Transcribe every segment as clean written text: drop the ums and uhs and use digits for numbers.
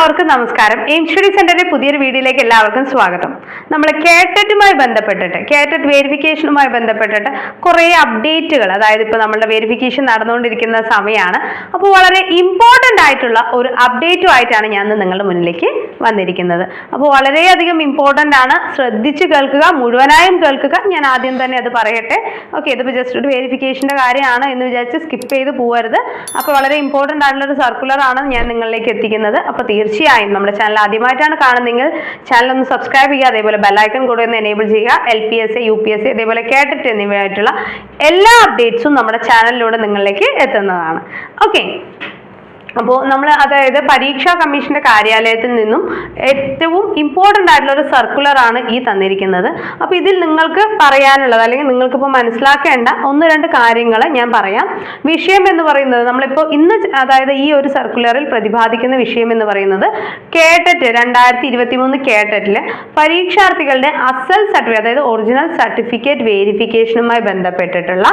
എല്ലാവർക്കും നമസ്കാരം. Aim study സെന്ററിന്റെ പുതിയൊരു വീഡിയോയിലേക്ക് എല്ലാവർക്കും സ്വാഗതം. നമ്മൾ കേറ്ററ്റുമായി ബന്ധപ്പെട്ടിട്ട് കേറ്ററ്റ് വെരിഫിക്കേഷനുമായി ബന്ധപ്പെട്ടിട്ട് കുറേ അപ്ഡേറ്റുകൾ, അതായത് ഇപ്പോൾ നമ്മളുടെ വെരിഫിക്കേഷൻ നടന്നുകൊണ്ടിരിക്കുന്ന സമയമാണ്. അപ്പോൾ വളരെ ഇമ്പോർട്ടൻ്റ് ആയിട്ടുള്ള ഒരു അപ്ഡേറ്റുമായിട്ടാണ് ഞാൻ നിങ്ങളുടെ മുന്നിലേക്ക് വന്നിരിക്കുന്നത്. അപ്പോൾ വളരെയധികം ഇമ്പോർട്ടൻ്റ് ആണ്, ശ്രദ്ധിച്ച് കേൾക്കുക, മുഴുവനായും കേൾക്കുക. ഞാൻ ആദ്യം തന്നെ അത് പറയട്ടെ. ഓക്കെ, ഇതിപ്പോൾ ജസ്റ്റ് ഒരു വെരിഫിക്കേഷൻ്റെ കാര്യമാണ് എന്ന് വിചാരിച്ച് സ്കിപ്പ് ചെയ്ത് പോകരുത്. അപ്പോൾ വളരെ ഇമ്പോർട്ടൻ്റ് ആയിട്ടുള്ള ഒരു സർക്കുലർ ആണ് ഞാൻ നിങ്ങളിലേക്ക് എത്തിക്കുന്നത്. അപ്പോൾ തീർച്ചയായും നമ്മുടെ ചാനൽ ആദ്യമായിട്ടാണ് കാണുന്നതെങ്കിൽ ചാനൽ ഒന്ന് സബ്സ്ക്രൈബ് ചെയ്യുക, അതേപോലെ ബെല്ലൈക്കൺ കൂടെ ഒന്ന് എനേബിൾ ചെയ്യുക. LPSA, UPSA, അതേപോലെ കേറ്ററ്റ് എന്നിവയായിട്ടുള്ള എല്ലാ അപ്ഡേറ്റ്സും നമ്മുടെ ചാനലിലൂടെ നിങ്ങളിലേക്ക് എത്തുന്നതാണ്. ഓക്കെ, അപ്പോൾ നമ്മൾ അതായത് പരീക്ഷാ കമ്മീഷന്റെ കാര്യാലയത്തിൽ നിന്നും ഏറ്റവും ഇമ്പോർട്ടൻ്റ് ആയിട്ടുള്ള ഒരു സർക്കുലർ ആണ് ഈ തന്നിരിക്കുന്നത്. അപ്പോൾ ഇതിൽ നിങ്ങൾക്ക് പറയാനുള്ളത് അല്ലെങ്കിൽ നിങ്ങൾക്കിപ്പോൾ മനസ്സിലാക്കേണ്ട ഒന്ന് രണ്ട് കാര്യങ്ങൾ ഞാൻ പറയാം. വിഷയം എന്ന് പറയുന്നത് നമ്മളിപ്പോൾ ഇന്ന് അതായത് ഈ ഒരു സർക്കുലറിൽ പ്രതിപാദിക്കുന്ന വിഷയം എന്ന് പറയുന്നത് കേറ്ററ്റ് 2023 കേറ്ററ്റിലെ പരീക്ഷാർത്ഥികളുടെ അസൽ സർട്ടിഫിക്കറ്റ്, അതായത് ഒറിജിനൽ സർട്ടിഫിക്കറ്റ് വെരിഫിക്കേഷനുമായി ബന്ധപ്പെട്ടിട്ടുള്ള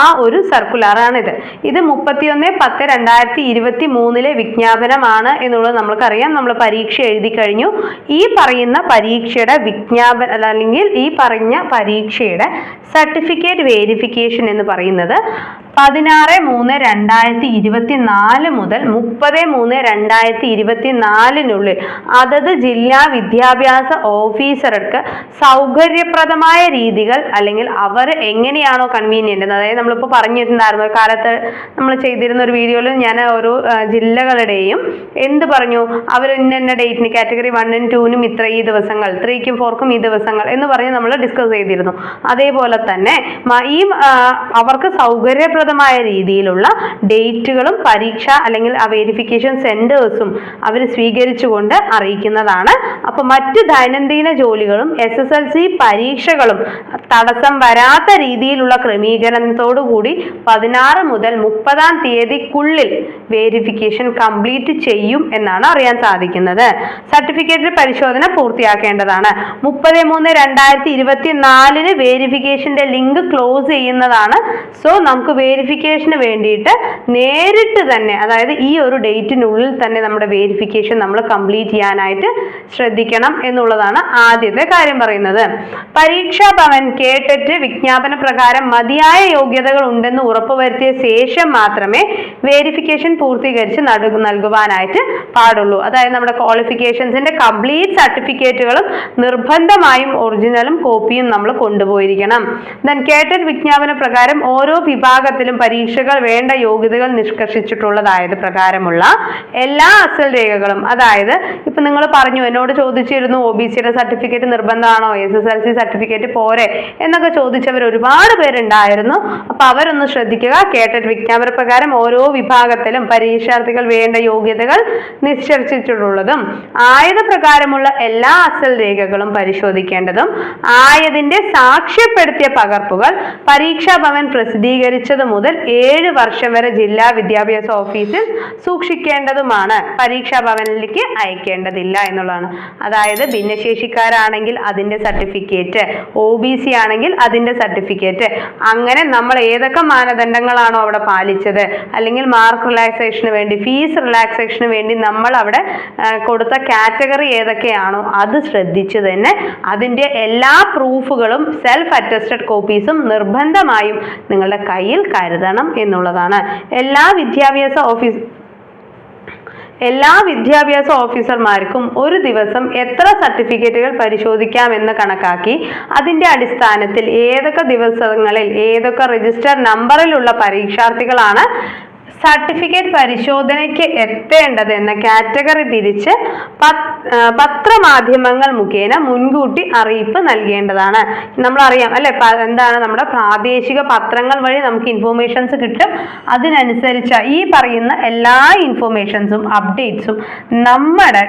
ആ ഒരു സർക്കുലറാണിത്. ഇത് 31/10/2023 വിജ്ഞാപനമാണ് എന്നുള്ളത് നമ്മൾക്കറിയാം. നമ്മൾ പരീക്ഷ എഴുതി കഴിഞ്ഞു. ഈ പറയുന്ന പരീക്ഷയുടെ വിജ്ഞാപനം അല്ലെങ്കിൽ ഈ പറഞ്ഞ പരീക്ഷയുടെ സർട്ടിഫിക്കറ്റ് വെരിഫിക്കേഷൻ എന്ന് പറയുന്നത് 16/3/2024 മുതൽ 30/3/2024 അതത് ജില്ലാ വിദ്യാഭ്യാസ ഓഫീസർക്ക് സൗകര്യപ്രദമായ രീതികൾ അല്ലെങ്കിൽ അവർ എങ്ങനെയാണോ കൺവീനിയൻ്റ്, അതായത് നമ്മളിപ്പോൾ പറഞ്ഞിട്ടുണ്ടായിരുന്നു കാലത്ത് നമ്മൾ ചെയ്തിരുന്ന ഒരു വീഡിയോയിൽ ഞാൻ ഓരോ ജില്ലകളുടെയും എന്ത് പറഞ്ഞു, അവർ ഇന്ന ഡേറ്റിന് കാറ്റഗറി 1 and 2 ഇത്ര ഈ ദിവസങ്ങൾ, 3ക്കും 4ക്കും ഈ ദിവസങ്ങൾ എന്ന് പറഞ്ഞ് നമ്മൾ ഡിസ്കസ് ചെയ്തിരുന്നു. അതേപോലെ തന്നെ ഈ അവർക്ക് സൗകര്യപ്രദമായ രീതിയിലുള്ള ഡേറ്റുകളും പരീക്ഷ അല്ലെങ്കിൽ ആ വെരിഫിക്കേഷൻ സെന്റേഴ്സും അവർ സ്വീകരിച്ചുകൊണ്ട് അറിയിക്കുന്നതാണ്. അപ്പോൾ മറ്റ് ദൈനംദിന ജോലികളും SSLC പരീക്ഷകളും തടസ്സം വരാത്ത രീതിയിലുള്ള ക്രമീകരണത്തോടു കൂടി 16 മുതൽ 30-ാം തീയതിക്കുള്ളിൽ വെരിഫിക്കേഷൻ കംപ്ലീറ്റ് ചെയ്യും എന്നാണ് അറിയാൻ സാധിക്കുന്നത്. സർട്ടിഫിക്കറ്റ് പരിശോധന പൂർത്തിയാക്കേണ്ടതാണ്. 30/3/2024 വെരിഫിക്കേഷന്റെ ലിങ്ക് ക്ലോസ് ചെയ്യുന്നതാണ്. സോ നമുക്ക് വെരിഫിക്കേഷന് വേണ്ടിയിട്ട് നേരിട്ട് തന്നെ, അതായത് ഈ ഒരു ഡേറ്റിനുള്ളിൽ തന്നെ നമ്മുടെ വെരിഫിക്കേഷൻ നമ്മൾ കംപ്ലീറ്റ് ചെയ്യാനായിട്ട് ശ്രദ്ധിക്കണം എന്നുള്ളതാണ് ആദ്യത്തെ കാര്യം പറയുന്നത്. പരീക്ഷാ ഭവൻ കേറ്ററ്റ് വിജ്ഞാപന പ്രകാരം മതിയായ യോഗ്യതകൾ ഉണ്ടെന്ന് ഉറപ്പുവരുത്തിയ ശേഷം മാത്രമേ വെരിഫിക്കേഷൻ പൂർത്തീകരിച്ച് നൽകുവാനായിട്ട് പാടുള്ളൂ. അതായത് നമ്മുടെ ക്വാളിഫിക്കേഷൻസിന്റെ കംപ്ലീറ്റ് സർട്ടിഫിക്കറ്റുകളും നിർബന്ധമായും ഒറിജിനലും കോപ്പിയും നമ്മൾ കൊണ്ടുപോയിരിക്കണം. ദെൻ കേറ്ററ്റ് വിജ്ഞാപന പ്രകാരം ഓരോ വിഭാഗത്തിലും പരീക്ഷകൾ വേണ്ട യോഗ്യതകൾ നിഷ്കർഷിച്ചിട്ടുള്ളതായത് പ്രകാരമുള്ള എല്ലാ അസൽ രേഖകളും, അതായത് ഇപ്പൊ നിങ്ങൾ പറഞ്ഞു, എന്നോട് ചോദിച്ചിരുന്നു OBCയുടെ സർട്ടിഫിക്കറ്റ് നിർബന്ധമാണോ, SSLC സർട്ടിഫിക്കറ്റ് പോരെ എന്നൊക്കെ ചോദിച്ചവർ ഒരുപാട് പേരുണ്ടായിരുന്നു. അപ്പൊ അവരൊന്ന് ശ്രദ്ധിക്കുക. കേറ്ററ്റ് വിജ്ഞാപന പ്രകാരം ഓരോ വിഭാഗത്തിലും പരീക്ഷാർത്ഥികൾ വേണ്ട യോഗ്യതകൾ നിശ്ചയിച്ചിട്ടുള്ളതും ആയത് പ്രകാരമുള്ള എല്ലാ അസൽ രേഖകളും പരിശോധിക്കേണ്ടതും ആയതിന്റെ സാക്ഷ്യപ്പെടുത്തിയ പകർപ്പുകൾ പരീക്ഷാ ഭവൻ പ്രസിദ്ധീകരിച്ചത് മുതൽ 7 വർഷം വരെ ജില്ലാ വിദ്യാഭ്യാസ ഓഫീസിൽ സൂക്ഷിക്കേണ്ടതുമാണ്. പരീക്ഷാ ഭവനിലേക്ക് അയക്കേണ്ടതില്ല എന്നുള്ളതാണ്. അതായത് ഭിന്നശേഷിക്കാരാണെങ്കിൽ അതിന്റെ സർട്ടിഫിക്കറ്റ്, OBC ആണെങ്കിൽ അതിന്റെ സർട്ടിഫിക്കറ്റ്, അങ്ങനെ നമ്മൾ ഏതൊക്കെ മാനദണ്ഡങ്ങളാണോ അവിടെ പാലിച്ചത്, അല്ലെങ്കിൽ മാർക്ക് റിലാക്സേഷന് വേണ്ടി, ഫീസ് റിലാക്സേഷന് വേണ്ടി നമ്മൾ അവിടെ കൊടുത്ത കാറ്റഗറി ഏതൊക്കെയാണോ അത് ശ്രദ്ധിച്ച് തന്നെ അതിൻ്റെ എല്ലാ പ്രൂഫുകളും സെൽഫ് അറ്റസ്റ്റഡ് കോപ്പീസും നിർബന്ധമായും നിങ്ങളുടെ കയ്യിൽ കരുതണം എന്നുള്ളതാണ്. എല്ലാ വിദ്യാഭ്യാസ ഓഫീസർമാർക്കും ഒരു ദിവസം എത്ര സർട്ടിഫിക്കറ്റുകൾ പരിശോധിക്കാമെന്ന് കണക്കാക്കി അതിന്റെ അടിസ്ഥാനത്തിൽ ഏതൊക്കെ ദിവസങ്ങളിൽ ഏതൊക്കെ രജിസ്റ്റർ നമ്പറിലുള്ള പരീക്ഷാർത്ഥികളാണ് സർട്ടിഫിക്കറ്റ് പരിശോധനയ്ക്ക് എത്തേണ്ടത് എന്ന കാറ്റഗറി തിരിച്ച് പത്രമാധ്യമങ്ങൾ മുഖേന മുൻകൂട്ടി അറിയിപ്പ് നൽകേണ്ടതാണ്. നമ്മളറിയാം അല്ലെ, എന്താണ് നമ്മുടെ പ്രാദേശിക പത്രങ്ങൾ വഴി നമുക്ക് ഇൻഫോർമേഷൻസ് കിട്ടും. അതിനനുസരിച്ച് ഈ പറയുന്ന എല്ലാ ഇൻഫോർമേഷൻസും അപ്ഡേറ്റ്സും നമ്മുടെ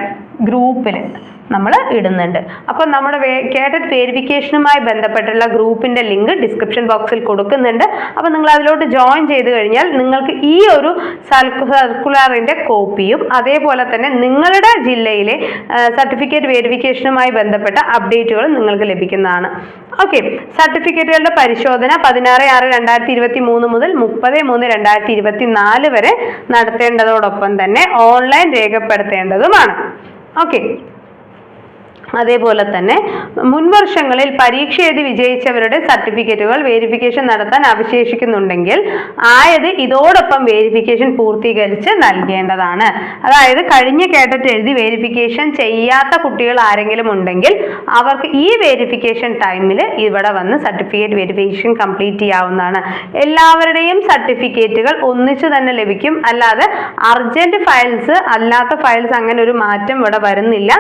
ഗ്രൂപ്പിൽ നമ്മൾ ഇടുന്നുണ്ട്. അപ്പോൾ നമ്മുടെ കേഡറ്റ് വെരിഫിക്കേഷനുമായി ബന്ധപ്പെട്ടുള്ള ഗ്രൂപ്പിൻ്റെ ലിങ്ക് ഡിസ്ക്രിപ്ഷൻ ബോക്സിൽ കൊടുക്കുന്നുണ്ട്. അപ്പോൾ നിങ്ങൾ അതിലോട്ട് ജോയിൻ ചെയ്ത് കഴിഞ്ഞാൽ നിങ്ങൾക്ക് ഈ ഒരു സർക്കുലറിൻ്റെ കോപ്പിയും അതേപോലെ തന്നെ നിങ്ങളുടെ ജില്ലയിലെ സർട്ടിഫിക്കറ്റ് വെരിഫിക്കേഷനുമായി ബന്ധപ്പെട്ട അപ്ഡേറ്റുകളും നിങ്ങൾക്ക് ലഭിക്കുന്നതാണ്. ഓക്കെ, സർട്ടിഫിക്കറ്റുകളുടെ പരിശോധന 16/6/2023 മുതൽ 30/3/2024 വരെ നടത്തേണ്ടതോടൊപ്പം തന്നെ ഓൺലൈൻ രേഖപ്പെടുത്തേണ്ടതുമാണ്. ഓക്കെ, അതേപോലെ തന്നെ മുൻവർഷങ്ങളിൽ പരീക്ഷ എഴുതി വിജയിച്ചവരുടെ സർട്ടിഫിക്കറ്റുകൾ വെരിഫിക്കേഷൻ നടത്താൻ അവശേഷിക്കുന്നുണ്ടെങ്കിൽ ഇതോടൊപ്പം വെരിഫിക്കേഷൻ പൂർത്തീകരിച്ച് നൽകേണ്ടതാണ്. അതായത് കഴിഞ്ഞ കേഡറ്റ് എഴുതി വെരിഫിക്കേഷൻ ചെയ്യാത്ത കുട്ടികൾ ആരെങ്കിലും ഉണ്ടെങ്കിൽ അവർക്ക് ഈ വെരിഫിക്കേഷൻ ടൈമിൽ ഇവിടെ വന്ന് സർട്ടിഫിക്കറ്റ് വെരിഫിക്കേഷൻ കംപ്ലീറ്റ് ചെയ്യാവുന്നതാണ്. എല്ലാവരുടെയും സർട്ടിഫിക്കറ്റുകൾ ഒന്നിച്ചു തന്നെ ലഭിക്കും. അല്ലാതെ അർജന്റ് ഫയൽസ് അല്ലാത്ത ഫയൽസ് അങ്ങനെ ഒരു മാറ്റം ഇവിടെ വരുന്നില്ല.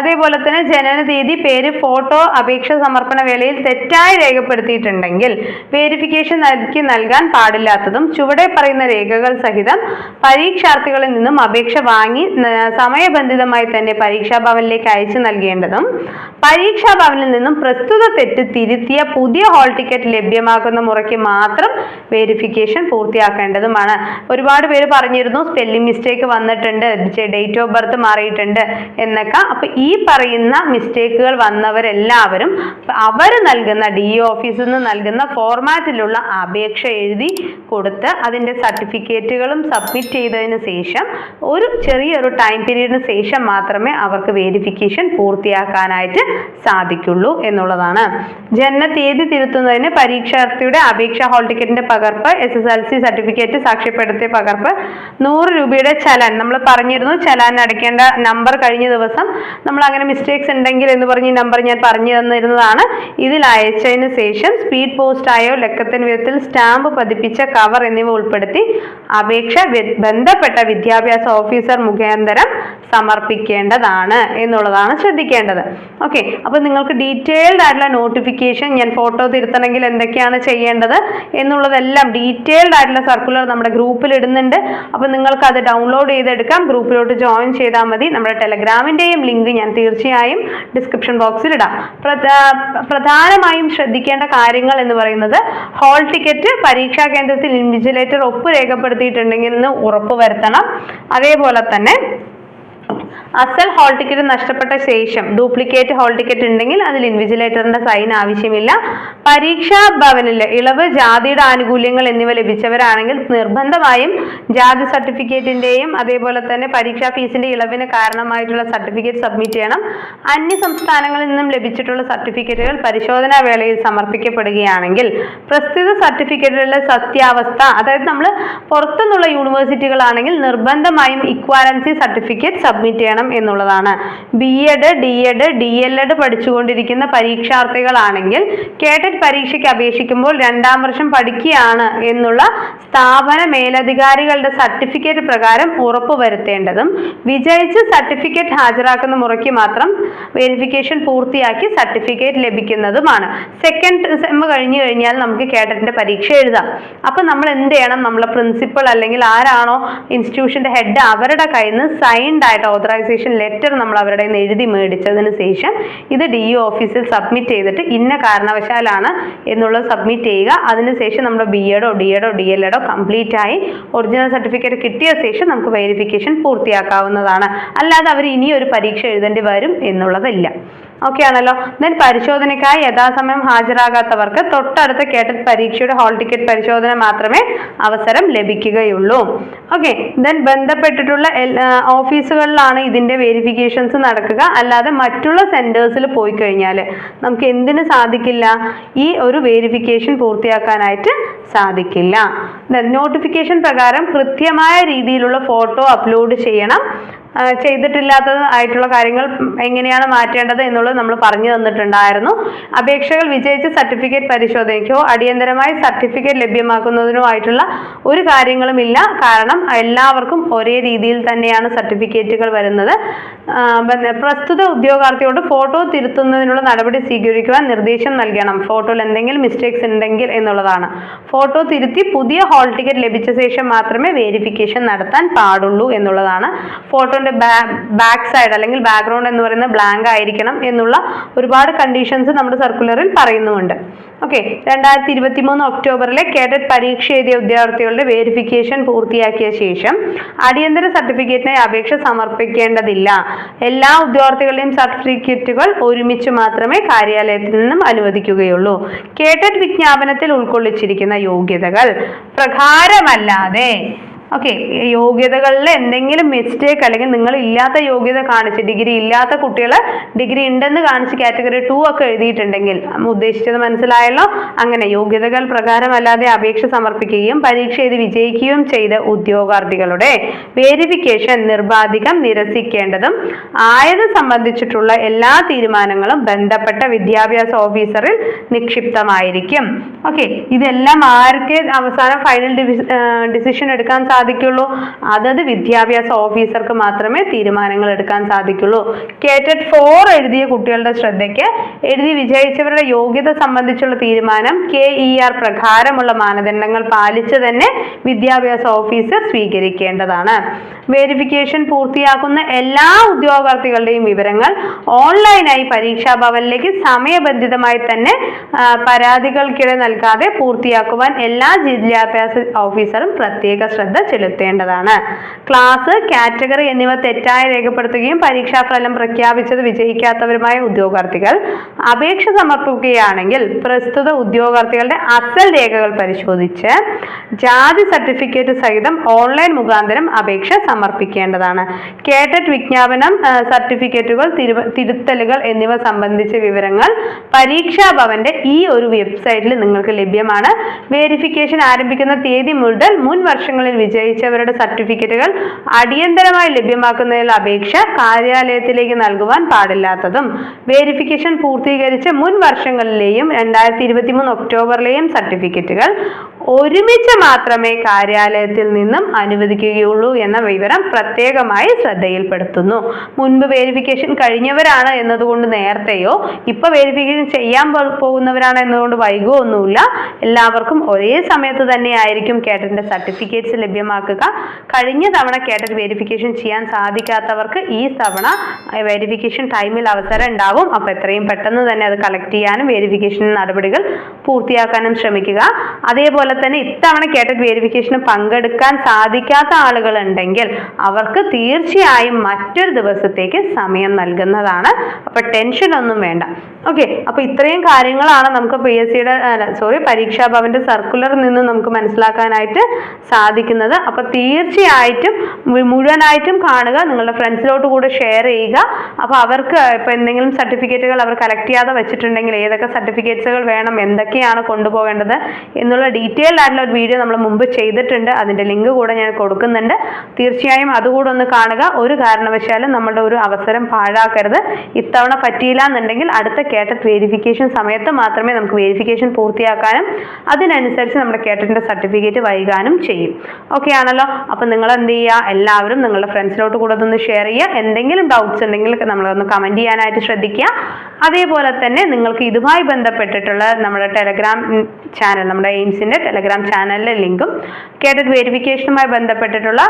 അതേപോലെ തന്നെ ജനനതീയതി, പേര്, ഫോട്ടോ അപേക്ഷ സമർപ്പണ വേളയിൽ തെറ്റായി രേഖപ്പെടുത്തിയിട്ടുണ്ടെങ്കിൽ വെരിഫിക്കേഷൻ നൽകാൻ പാടില്ലാത്തതും ചുവടെ പറയുന്ന രേഖകൾ സഹിതം പരീക്ഷാർത്ഥികളിൽ നിന്നും അപേക്ഷ വാങ്ങി സമയബന്ധിതമായി തന്നെ പരീക്ഷാ ഭവനിലേക്ക് അയച്ചു നൽകേണ്ടതും പരീക്ഷാ ഭവനിൽ നിന്നും പ്രസ്തുത തെറ്റ് തിരുത്തിയ പുതിയ ഹാൾ ടിക്കറ്റ് ലഭ്യമാക്കുന്ന മുറയ്ക്ക് മാത്രം വെരിഫിക്കേഷൻ പൂർത്തിയാക്കേണ്ടതുമാണ്. ഒരുപാട് പേര് പറഞ്ഞിരുന്നു സ്പെല്ലിംഗ് മിസ്റ്റേക്ക് വന്നിട്ടുണ്ട്, ഡേറ്റ് ഓഫ് ബർത്ത് മാറിയിട്ടുണ്ട് എന്നൊക്കെ. അപ്പൊ ഈ പറയുന്ന മിസ്റ്റേക്കുകൾ വന്നവരെല്ലാവരും അവർ നൽകുന്ന DO ഓഫീസിൽ നിന്ന് നൽകുന്ന ഫോർമാറ്റിലുള്ള അപേക്ഷ എഴുതി കൊടുത്ത് അതിൻ്റെ സർട്ടിഫിക്കറ്റുകളും സബ്മിറ്റ് ചെയ്തതിന് ശേഷം ഒരു ചെറിയൊരു ടൈം പീരീഡിന് ശേഷം മാത്രമേ അവർക്ക് വെരിഫിക്കേഷൻ പൂർത്തിയാക്കാനായിട്ട് സാധിക്കുള്ളൂ എന്നുള്ളതാണ്. ജനനതീയതി തിരുത്തുന്നതിന് പരീക്ഷാർത്ഥിയുടെ അപേക്ഷാ ഹാൾ ടിക്കറ്റിന്റെ പകർപ്പ്, SSLC സർട്ടിഫിക്കറ്റ് സാക്ഷ്യപ്പെടുത്തിയ പകർപ്പ്, 100 രൂപയുടെ ചലാൻ, നമ്മൾ പറഞ്ഞിരുന്നു ചലാൻ അടയ്ക്കേണ്ട നമ്പർ കഴിഞ്ഞ ദിവസം നമ്മൾ അങ്ങനെ മിസ്റ്റേക്സ് ഉണ്ടെങ്കിൽ എന്ന് പറഞ്ഞ് നമ്പർ ഞാൻ പറഞ്ഞു തന്നിരുന്നതാണ്. ഇതിൽ അയച്ചതിന് ശേഷം സ്പീഡ് പോസ്റ്റ് ആയോ ലക്കത്തിന് വിധത്തിൽ സ്റ്റാമ്പ് പതിപ്പിച്ച കവർ എന്നിവ ഉൾപ്പെടുത്തി അപേക്ഷ ബന്ധപ്പെട്ട വിദ്യാഭ്യാസ ഓഫീസർ മുഖാന്തരം സമർപ്പിക്കേണ്ടതാണ് എന്നുള്ളതാണ് ശ്രദ്ധിക്കേണ്ടത്. ഓക്കെ, അപ്പോൾ നിങ്ങൾക്ക് ഡീറ്റെയിൽഡ് ആയിട്ടുള്ള നോട്ടിഫിക്കേഷൻ, ഞാൻ ഫോട്ടോ തിരുത്തണമെങ്കിൽ എന്തൊക്കെയാണ് ചെയ്യേണ്ടത് എന്നുള്ളതെല്ലാം ഡീറ്റെയിൽഡ് ആയിട്ടുള്ള സർക്കുലർ നമ്മുടെ ഗ്രൂപ്പിൽ ഇടുന്നുണ്ട്. അപ്പോൾ നിങ്ങൾക്ക് അത് ഡൗൺലോഡ് ചെയ്തെടുക്കാം. ഗ്രൂപ്പിലോട്ട് ജോയിൻ ചെയ്താൽ മതി. നമ്മുടെ ടെലഗ്രാമിൻ്റെയും ലിങ്ക് ഞാൻ തീർച്ചയായും ഡിസ്ക്രിപ്ഷൻ ബോക്സിൽ ഇടാം. പ്രധാനമായും ശ്രദ്ധിക്കേണ്ട കാര്യങ്ങൾ എന്ന് പറയുന്നത് ഹാൾ ടിക്കറ്റ് പരീക്ഷാ കേന്ദ്രത്തിൽ ഇൻവിജിലേറ്റർ ഒപ്പ് രേഖപ്പെടുത്തിയിട്ടുണ്ടെങ്കിൽ എന്ന് ഉറപ്പ് വരുത്തണം. അതേപോലെ തന്നെ അസൽ ഹാൾ ടിക്കറ്റ് നഷ്ടപ്പെട്ട ശേഷം ഡ്യൂപ്ലിക്കേറ്റ് ഹാൾ ടിക്കറ്റ് ഉണ്ടെങ്കിൽ അതിൽ ഇൻവിജിലേറ്ററിന്റെ സൈൻ ആവശ്യമില്ല. പരീക്ഷാ ഭവനിൽ ഇളവ്, ജാതിയുടെ ആനുകൂല്യങ്ങൾ എന്നിവ ലഭിച്ചവരാണെങ്കിൽ നിർബന്ധമായും ജാതി സർട്ടിഫിക്കറ്റിന്റെയും അതേപോലെ തന്നെ പരീക്ഷാ ഫീസിന്റെ ഇളവിന് കാരണമായിട്ടുള്ള സർട്ടിഫിക്കറ്റ് സബ്മിറ്റ് ചെയ്യണം. അന്യ സംസ്ഥാനങ്ങളിൽ നിന്നും ലഭിച്ചിട്ടുള്ള സർട്ടിഫിക്കറ്റുകൾ പരിശോധനാ വേളയിൽ സമർപ്പിക്കപ്പെടുകയാണെങ്കിൽ പ്രസ്തുത സർട്ടിഫിക്കറ്റുകളുടെ സത്യാവസ്ഥ, അതായത് നമ്മൾ പുറത്തുനിന്നുള്ള യൂണിവേഴ്സിറ്റികളാണെങ്കിൽ നിർബന്ധമായും ഇക്വാലൻസി സർട്ടിഫിക്കറ്റ് സബ്മിറ്റ് ചെയ്യണം എന്നുള്ളതാണ്. BEd, DEd, DLEd പഠിച്ചുകൊണ്ടിരിക്കുന്ന പരീക്ഷാർത്ഥികളാണെങ്കിൽ കേഡറ്റ് പരീക്ഷയ്ക്ക് അപേക്ഷിക്കുമ്പോൾ 2ാം വർഷം പഠിക്കുകയാണ് എന്നുള്ള സ്ഥാപന മേലധികാരികളുടെ സർട്ടിഫിക്കറ്റ് പ്രകാരം ഉറപ്പുവരുത്തേണ്ടതും വിജയിച്ച് സർട്ടിഫിക്കറ്റ് ഹാജരാക്കുന്ന മുറയ്ക്ക് മാത്രം വെരിഫിക്കേഷൻ പൂർത്തിയാക്കി സർട്ടിഫിക്കറ്റ് ലഭിക്കുന്നതുമാണ്. സെക്കൻഡ് സെം കഴിഞ്ഞു കഴിഞ്ഞാൽ നമുക്ക് കേഡറ്റിന്റെ പരീക്ഷ എഴുതാം. അപ്പൊ നമ്മൾ എന്ത് ചെയ്യണം? നമ്മളെ പ്രിൻസിപ്പൽ അല്ലെങ്കിൽ ആരാണോ ഇൻസ്റ്റിറ്റ്യൂഷന്റെ ഹെഡ് അവരുടെ കയ്യിൽ നിന്ന് സൈൻഡ് ആയിട്ട് ഓതറൈസേഷൻ ലെറ്റർ നമ്മൾ അവരുടെ നിന്ന് എഴുതി മേടിച്ചതിന് ശേഷം ഇത് DO ഓഫീസിൽ സബ്മിറ്റ് ചെയ്തിട്ട് ഇന്ന കാരണവശാലാണ് എന്നുള്ളത് സബ്മിറ്റ് ചെയ്യുക. അതിനുശേഷം നമ്മുടെ BEdോ DEdോ DLEdോ കംപ്ലീറ്റ് ആയി ഒറിജിനൽ സർട്ടിഫിക്കറ്റ് കിട്ടിയ ശേഷം നമുക്ക് വെരിഫിക്കേഷൻ പൂർത്തിയാക്കാവുന്നതാണ്. അല്ലാതെ അവർ ഇനിയൊരു പരീക്ഷ എഴുതേണ്ടി വരും എന്നുള്ളതില്ല. ഓക്കെ ആണല്ലോ. ദെൻ പരിശോധനയ്ക്കായി യഥാസമയം ഹാജരാകാത്തവർക്ക് തൊട്ടടുത്ത കേഡറ്റ് പരീക്ഷയുടെ ഹാൾ ടിക്കറ്റ് പരിശോധന മാത്രമേ അവസരം ലഭിക്കുകയുള്ളൂ. ഓക്കെ, ദെൻ ബന്ധപ്പെട്ടിട്ടുള്ള ഓഫീസുകളിലാണ് ഇതിൻ്റെ വെരിഫിക്കേഷൻസ് നടക്കുക. അല്ലാതെ മറ്റുള്ള സെൻറ്റേഴ്സിൽ പോയി കഴിഞ്ഞാൽ നമുക്ക് എന്തിന് സാധിക്കില്ല? ഈ ഒരു വെരിഫിക്കേഷൻ പൂർത്തിയാക്കാനായിട്ട് സാധിക്കില്ല. ദെൻ നോട്ടിഫിക്കേഷൻ പ്രകാരം കൃത്യമായ രീതിയിലുള്ള ഫോട്ടോ അപ്ലോഡ് ചെയ്യണം. ചെയ്തിട്ടില്ലാത്തതായിട്ടുള്ള കാര്യങ്ങൾ എങ്ങനെയാണ് മാറ്റേണ്ടത് എന്നുള്ളത് നമ്മൾ പറഞ്ഞു തന്നിട്ടുണ്ടായിരുന്നു. അപേക്ഷകൾ വിജയിച്ച സർട്ടിഫിക്കറ്റ് പരിശോധനയ്ക്കോ അടിയന്തരമായി സർട്ടിഫിക്കറ്റ് ലഭ്യമാക്കുന്നതിനോ ആയിട്ടുള്ള ഒരു കാര്യങ്ങളുമില്ല. കാരണം എല്ലാവർക്കും ഒരേ രീതിയിൽ തന്നെയാണ് സർട്ടിഫിക്കറ്റുകൾ വരുന്നത്. പ്രസ്തുത ഉദ്യോഗാർത്ഥിയോട് ഫോട്ടോ തിരുത്തുന്നതിനുള്ള നടപടി സ്വീകരിക്കുവാൻ നിർദ്ദേശം നൽകണം. ഫോട്ടോയിൽ എന്തെങ്കിലും മിസ്റ്റേക്സ് ഉണ്ടെങ്കിൽ എന്നുള്ളതാണ്. ഫോട്ടോ തിരുത്തി പുതിയ ഹാൾ ടിക്കറ്റ് ലഭിച്ച ശേഷം മാത്രമേ വെരിഫിക്കേഷൻ നടത്താൻ പാടുള്ളൂ എന്നുള്ളതാണ്. ഫോട്ടോ സർക്കുലറിന്റെ ബാക്ക് സൈഡ് അല്ലെങ്കിൽ ബാക്ക്ഗ്രൗണ്ട് എന്ന് പറയുന്നത് ബ്ലാങ്ക് ആയിരിക്കണം എന്നുള്ള ഒരുപാട് കണ്ടീഷൻസ് നമ്മുടെ സർക്കുലറിൽ പറയുന്നുമുണ്ട്. ഓക്കെ, 2023 ഒക്ടോബറിലെ കേഡറ്റ് പരീക്ഷ എഴുതിയ ഉദ്യോഗാർത്ഥികളുടെ വേരിഫിക്കേഷൻ പൂർത്തിയാക്കിയ ശേഷം അടിയന്തര സർട്ടിഫിക്കറ്റിനായി അപേക്ഷ സമർപ്പിക്കേണ്ടതില്ല. എല്ലാ ഉദ്യോഗാർത്ഥികളുടെയും സർട്ടിഫിക്കറ്റുകൾ ഒരുമിച്ച് മാത്രമേ കാര്യാലയത്തിൽ നിന്നും അനുവദിക്കുകയുള്ളൂ. കേഡറ്റ് വിജ്ഞാപനത്തിൽ ഉൾക്കൊള്ളിച്ചിരിക്കുന്ന യോഗ്യതകൾ പ്രകാരമല്ലാതെ, ഓക്കെ, യോഗ്യതകളിൽ എന്തെങ്കിലും മിസ്റ്റേക്ക് അല്ലെങ്കിൽ നിങ്ങൾ ഇല്ലാത്ത യോഗ്യത കാണിച്ച്, ഡിഗ്രി ഇല്ലാത്ത കുട്ടികൾ ഡിഗ്രി ഉണ്ടെന്ന് കാണിച്ച് കാറ്റഗറി 2 ഒക്കെ എഴുതിയിട്ടുണ്ടെങ്കിൽ, ഉദ്ദേശിച്ചത് മനസ്സിലായല്ലോ. അങ്ങനെ യോഗ്യതകൾ പ്രകാരമല്ലാതെ അപേക്ഷ സമർപ്പിക്കുകയും പരീക്ഷ എഴുതി വിജയിക്കുകയും ചെയ്ത ഉദ്യോഗാർത്ഥികളുടെ വേരിഫിക്കേഷൻ നിർബാധികം നിരസിക്കേണ്ടതും ആയത് സംബന്ധിച്ചിട്ടുള്ള എല്ലാ തീരുമാനങ്ങളും ബന്ധപ്പെട്ട വിദ്യാഭ്യാസ ഓഫീസറിൽ നിക്ഷിപ്തമായിരിക്കും. ഓക്കെ, ഇതെല്ലാം ആർക്ക് അവസാനം ഫൈനൽ ഡിസിഷൻ എടുക്കാൻ സാധിക്കുള്ളൂ? അതത് വിദ്യാഭ്യാസ ഓഫീസർക്ക് മാത്രമേ തീരുമാനങ്ങൾ എടുക്കാൻ സാധിക്കുള്ളൂ. കേറ്ററ്റ് 4 എഴുതിയ കുട്ടികളുടെ ശ്രദ്ധയ്ക്ക് എഴുതി വിജയിച്ചവരുടെ യോഗ്യത സംബന്ധിച്ചുള്ള തീരുമാനം KER പ്രകാരമുള്ള മാനദണ്ഡങ്ങൾ പാലിച്ച് തന്നെ വിദ്യാഭ്യാസ ഓഫീസർ സ്വീകരിക്കേണ്ടതാണ്. വേരിഫിക്കേഷൻ പൂർത്തിയാക്കുന്ന എല്ലാ ഉദ്യോഗാർത്ഥികളുടെയും വിവരങ്ങൾ ഓൺലൈനായി പരീക്ഷാ ഭവനിലേക്ക് സമയബന്ധിതമായി തന്നെ പരാതികൾക്കിടെ നൽകാതെ പൂർത്തിയാക്കുവാൻ എല്ലാ വിദ്യാഭ്യാസ ഓഫീസറും പ്രത്യേക ശ്രദ്ധ ചെലുത്തേണ്ടതാണ്. ക്ലാസ്, കാറ്റഗറി എന്നിവ തെറ്റായി രേഖപ്പെടുത്തുകയും പരീക്ഷാഫലം പ്രഖ്യാപിച്ചത് വിജയിക്കാത്തവരുമായ ഉദ്യോഗാർത്ഥികൾ അപേക്ഷ സമർപ്പിക്കുകയാണെങ്കിൽ പ്രസ്തുത ഉദ്യോഗാർത്ഥികളുടെ അസൽ രേഖകൾ പരിശോധിച്ച് ജാതി സർട്ടിഫിക്കറ്റ് സഹിതം ഓൺലൈൻ മുഖാന്തരം അപേക്ഷ സമർപ്പിക്കേണ്ടതാണ്. കേഡറ്റ് വിജ്ഞാപനം, സർട്ടിഫിക്കറ്റുകൾ, തിരുത്തലുകൾ എന്നിവ സംബന്ധിച്ച വിവരങ്ങൾ പരീക്ഷാ ഭവന്റെ ഈ ഒരു വെബ്സൈറ്റിൽ നിങ്ങൾക്ക് ലഭ്യമാണ്. വേരിഫിക്കേഷൻ ആരംഭിക്കുന്ന തീയതി മുതൽ മുൻ വർഷങ്ങളിൽ വിജയിച്ചവരുടെ സർട്ടിഫിക്കറ്റുകൾ അടിയന്തരമായി ലഭ്യമാക്കുന്നതിൽ അപേക്ഷ കാര്യാലയത്തിലേക്ക് നൽകുവാൻ പാടില്ലാത്തതും, വേരിഫിക്കേഷൻ പൂർത്തീകരിച്ച് മുൻ വർഷങ്ങളിലെയും 2023 ഒക്ടോബറിലെയും സർട്ടിഫിക്കറ്റുകൾ ഒരുമിച്ച് മാത്രമേ കാര്യാലയത്തിൽ നിന്നും അനുവദിക്കുകയുള്ളൂ എന്ന വിവരം പ്രത്യേകമായി ശ്രദ്ധയിൽപ്പെടുത്തുന്നു. മുൻപ് വേരിഫിക്കേഷൻ കഴിഞ്ഞവരാണ് എന്നതുകൊണ്ട് നേരത്തെയോ ഇപ്പൊ വേരിഫിക്കേഷൻ ചെയ്യാൻ പോകുന്നവരാണ് എന്നതുകൊണ്ട് വൈകുകയോ ഒന്നുമില്ല. എല്ലാവർക്കും ഒരേ സമയത്ത് തന്നെ ആയിരിക്കും കേഡറ്റിന്റെ സർട്ടിഫിക്കറ്റ്സ് ലഭ്യമാക്കുക. കഴിഞ്ഞ തവണ കേഡറ്റ് വേരിഫിക്കേഷൻ ചെയ്യാൻ സാധിക്കാത്തവർക്ക് ഈ തവണ വേരിഫിക്കേഷൻ ടൈമിൽ അവസരം ഉണ്ടാവും. അപ്പൊ എത്രയും പെട്ടെന്ന് തന്നെ അത് കളക്ട് ചെയ്യാനും വേരിഫിക്കേഷൻ നടപടികൾ പൂർത്തിയാക്കാനും ശ്രമിക്കുക. അതേപോലെ തന്നെ ഇത്തവണ കേഡറ്റ് വേരിഫിക്കേഷന് പങ്കെടുക്കാൻ സാധിക്കാത്ത ആളുകൾ ഉണ്ടെങ്കിൽ അവർക്ക് തീർച്ചയായും മറ്റൊരു ദിവസത്തേക്ക് സമയം നൽകുന്നതാണ്. അപ്പൊ ടെൻഷൻ ഒന്നും വേണ്ട. ഓക്കെ, അപ്പൊ ഇത്രയും കാര്യങ്ങളാണ് നമുക്ക് പരീക്ഷാ ഭവന്റെ സർക്കുലറിൽ നിന്ന് നമുക്ക് മനസ്സിലാക്കാനായിട്ട് സാധിക്കുന്നത്. അപ്പൊ തീർച്ചയായിട്ടും മുഴുവനായിട്ടും കാണുക, നിങ്ങളുടെ ഫ്രണ്ട്സിലോട്ട് കൂടെ ഷെയർ ചെയ്യുക. അപ്പൊ അവർക്ക് ഇപ്പൊ എന്തെങ്കിലും സർട്ടിഫിക്കറ്റുകൾ അവർ കളക്ട് ചെയ്യാതെ വെച്ചിട്ടുണ്ടെങ്കിൽ ഏതൊക്കെ സർട്ടിഫിക്കറ്റ്സുകൾ വേണം, എന്തൊക്കെയാണ് കൊണ്ടുപോകേണ്ടത് എന്നുള്ള ഡീറ്റെയിൽഡ് ആയിട്ടുള്ള ഒരു വീഡിയോ നമ്മൾ മുമ്പ് ചെയ്തിട്ടുണ്ട്. അതിന്റെ ലിങ്ക് കൂടെ ഞാൻ കൊടുക്കുന്നുണ്ട്. തീർച്ചയായും അതുകൂടെ ഒന്ന് കാണുക. ഒരു കാരണവശാലും നമ്മുടെ ഒരു അവസരം പാഴാക്കരുത്. ഇത്തവണ പറ്റിയില്ല എന്നുണ്ടെങ്കിൽ അടുത്ത കേഡറ്റ് വേരിഫിക്കേഷൻ സമയത്ത് മാത്രമേ നമുക്ക് വേരിഫിക്കേഷൻ പൂർത്തിയാക്കാനും അതിനനുസരിച്ച് നമ്മുടെ കേഡറ്റിന്റെ സർട്ടിഫിക്കറ്റ് വൈകാനും ചെയ്യും. ഓക്കെ ആണല്ലോ? അപ്പൊ നിങ്ങൾ എന്ത് ചെയ്യുക, എല്ലാവരും നിങ്ങളുടെ ഫ്രണ്ട്സിലോട്ട് കൂടെ ഒന്ന് ഷെയർ ചെയ്യുക. എന്തെങ്കിലും ഡൗട്ട്സ് ഉണ്ടെങ്കിൽ നമ്മളൊന്ന് കമന്റ് ചെയ്യാനായിട്ട് ശ്രദ്ധിക്കുക. അതേപോലെ തന്നെ നിങ്ങൾക്ക് ഇതുമായി ബന്ധപ്പെട്ടിട്ടുള്ള നമ്മുടെ ടെലഗ്രാം ചാനൽ, നമ്മുടെ എയിംസിന്റെ ടെലഗ്രാം ചാനലിലെ ലിങ്കും കേഡറ്റ് വേരിഫിക്കേഷനുമായി ബന്ധപ്പെട്ടിട്ടുള്ള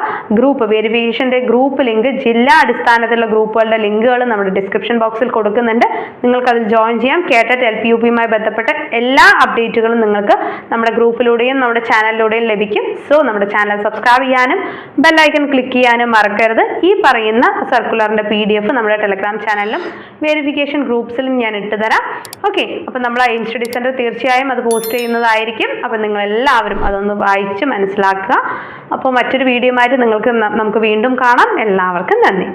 വേരിഫിക്കേഷന്റെ ഗ്രൂപ്പ് ലിങ്ക്, ജില്ലാ അടിസ്ഥാനത്തിലുള്ള ഗ്രൂപ്പുകളുടെ ലിങ്കുകൾ നമ്മുടെ ഡിസ്ക്രിപ്ഷൻ ബോക്സിൽ കൊടുക്കുന്നുണ്ട്. നിങ്ങൾക്ക് അതിൽ ജോയിൻ ചെയ്യാം. കേഡറ്റ് LPUPയുമായി ബന്ധപ്പെട്ട എല്ലാ അപ്ഡേറ്റുകളും നിങ്ങൾക്ക് നമ്മുടെ ഗ്രൂപ്പിലൂടെയും നമ്മുടെ ചാനലിലൂടെയും ലഭിക്കും. സോ നമ്മുടെ ചാനൽ സബ്സ്ക്രൈബ് ചെയ്യാനും ബെല്ലൈക്കൺ ക്ലിക്ക് ചെയ്യാനും മറക്കരുത്. ഈ പറയുന്ന സർക്കുലറിന്റെ PDF നമ്മുടെ ടെലഗ്രാം ചാനലിലും വേരിഫിക്കേഷൻ ഗ്രൂപ്പ്സിലും ഞാൻ ഇട്ടുതരാം. ഓക്കെ, അപ്പൊ നമ്മൾ എയിം സ്റ്റഡി സെന്റർ തീർച്ചയായും അത് പോസ്റ്റ് ചെയ്യുന്നതായിരിക്കും. അപ്പൊ നിങ്ങൾ എല്ലാവരും അതൊന്ന് വായിച്ച് മനസ്സിലാക്കുക. അപ്പോൾ മറ്റൊരു വീഡിയോ ആയിട്ട് നമുക്ക് വീണ്ടും കാണാം. എല്ലാവർക്കും നന്ദി.